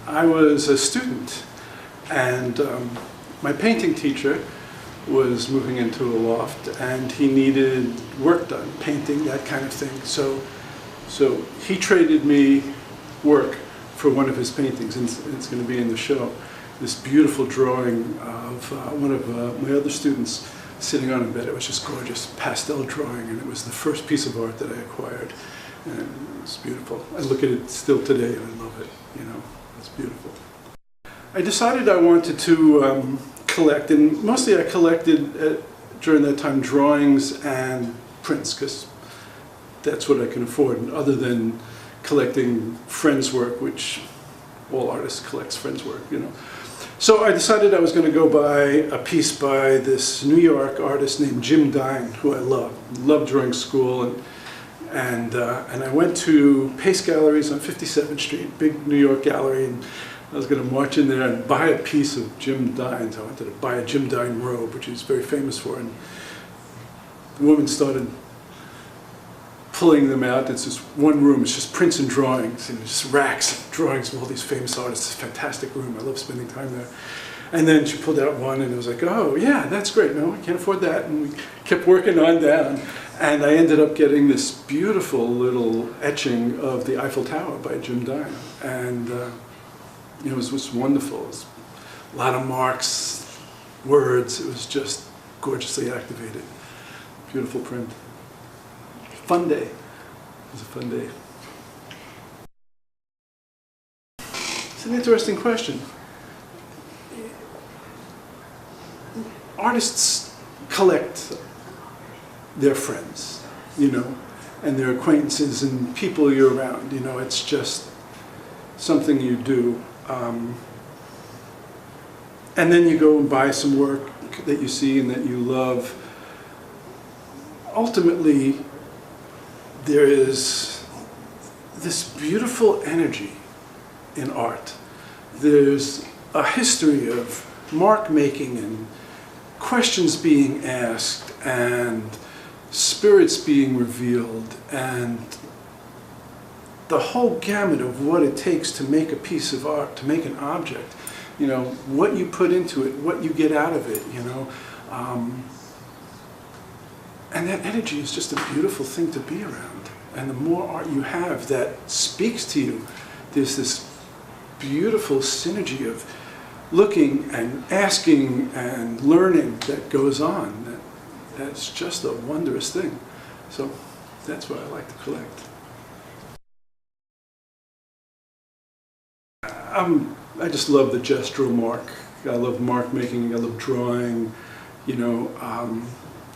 I was a student, and my painting teacher was moving into a loft, and he needed work done, painting, that kind of thing. So he traded me work for one of his paintings, and it's going to be in the show. This beautiful drawing of one of my other students sitting on a bed. It was just gorgeous, pastel drawing, and it was the first piece of art that I acquired. And it was beautiful. I look at it still today, and I love it. You know, it's beautiful. I decided I wanted to collect, and mostly I collected during that time drawings and prints, because that's what I can afford, other than collecting friends' work, which all artists collect friends' work, you know. So I decided I was going to go buy a piece by this New York artist named Jim Dine, who I loved during school, and I went to Pace Galleries on 57th Street, big New York gallery, and I was going to march in there and buy a piece of Jim Dine's. I wanted to buy a Jim Dine robe, which he's very famous for, and the woman started pulling them out. It's just one room, it's just prints and drawings, and just racks of drawings of all these famous artists. It's a fantastic room, I love spending time there. And then she pulled out one, and it was like, oh yeah, that's great, no, I can't afford that. And we kept working on down, and I ended up getting this beautiful little etching of the Eiffel Tower by Jim Dine. And it was just wonderful. It was a lot of marks, words, it was just gorgeously activated. Beautiful print. Fun day. It was a fun day. It's an interesting question. Artists collect their friends, you know, and their acquaintances and people you're around. You know, it's just something you do. And then you go and buy some work that you see and that you love. Ultimately, there is this beautiful energy in art. There's a history of mark making and questions being asked and spirits being revealed, and the whole gamut of what it takes to make a piece of art, to make an object. You know, what you put into it, what you get out of it, you know. And that energy is just a beautiful thing to be around. And the more art you have that speaks to you, there's this beautiful synergy of looking and asking and learning that goes on. That's just a wondrous thing. So that's what I like to collect. I just love the gestural mark. I love mark making, I love drawing, you know.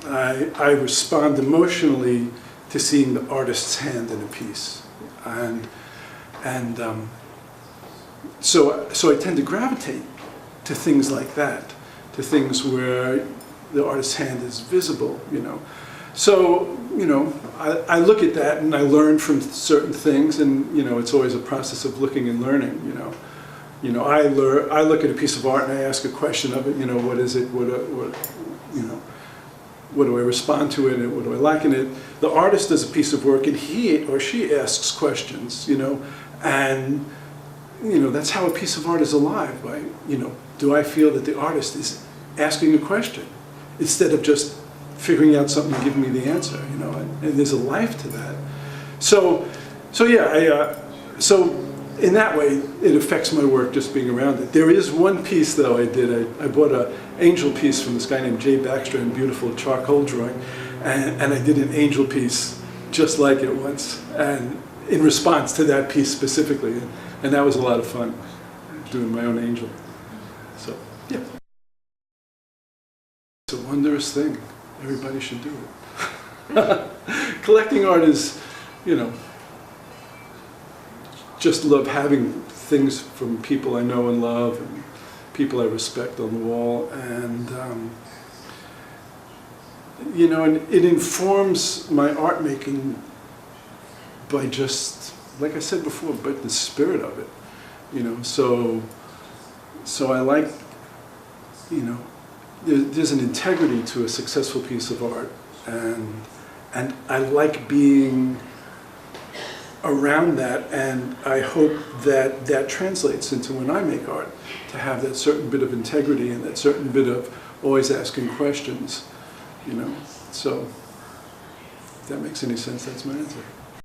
I respond emotionally to seeing the artist's hand in a piece, so I tend to gravitate to things like that, to things where the artist's hand is visible, you know. So, you know, I look at that and I learn from certain things, and you know, it's always a process of looking and learning, you know. You know, I look at a piece of art and I ask a question of it, you know, what is it, what you know, what do I respond to it, and what do I like in it? The artist does a piece of work and he or she asks questions, you know, and you know, that's how a piece of art is alive. By, you know, do I feel that the artist is asking a question instead of just figuring out something and giving me the answer, you know, and there's a life to that. So yeah, so in that way, it affects my work just being around it. There is one piece, though, I did. I bought an angel piece from this guy named Jay Baxter in beautiful charcoal drawing, and I did an angel piece just like it once, and in response to that piece specifically, and that was a lot of fun, doing my own angel. So, yeah. It's a wondrous thing. Everybody should do it. Collecting art is, you know, just love having things from people I know and love and people I respect on the wall, and you know, and it informs my art making by just, like I said before, but the spirit of it, you know. So I like, you know, there's an integrity to a successful piece of art, and I like being around that, and I hope that that translates into when I make art, to have that certain bit of integrity and that certain bit of always asking questions, you know. So if that makes any sense, that's my answer.